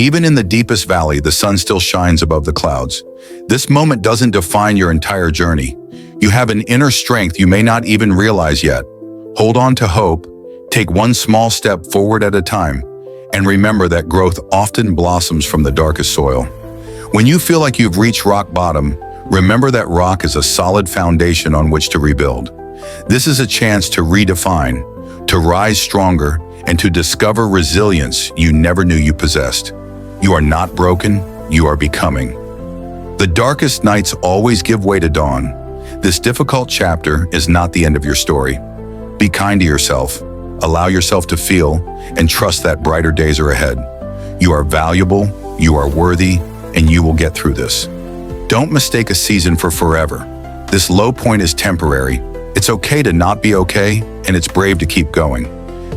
Even in the deepest valley, the sun still shines above the clouds. This moment doesn't define your entire journey. You have an inner strength you may not even realize yet. Hold on to hope, take one small step forward at a time, and remember that growth often blossoms from the darkest soil. When you feel like you've reached rock bottom, remember that rock is a solid foundation on which to rebuild. This is a chance to redefine, to rise stronger, and to discover resilience you never knew you possessed. You are not broken, you are becoming. The darkest nights always give way to dawn. This difficult chapter is not the end of your story. Be kind to yourself, allow yourself to feel, and trust that brighter days are ahead. You are valuable, you are worthy, and you will get through this. Don't mistake a season for forever. This low point is temporary. It's okay to not be okay, and it's brave to keep going.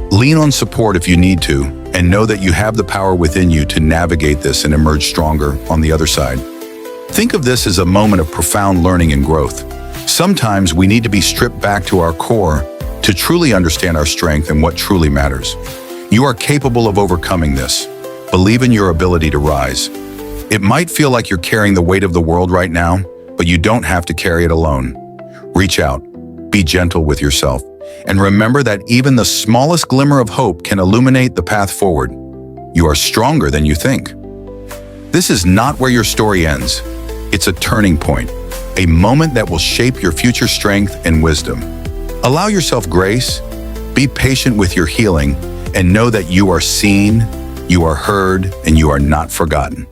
Lean on support if you need to, and know that you have the power within you to navigate this and emerge stronger on the other side. Think of this as a moment of profound learning and growth. Sometimes we need to be stripped back to our core to truly understand our strength and what truly matters. You are capable of overcoming this. Believe in your ability to rise. It might feel like you're carrying the weight of the world right now, but you don't have to carry it alone. Reach out, be gentle with yourself, and remember that even the smallest glimmer of hope can illuminate the path forward. You are stronger than you think. This is not where your story ends. It's a turning point, a moment that will shape your future strength and wisdom. Allow yourself grace, be patient with your healing, and know that you are seen, you are heard, and you are not forgotten.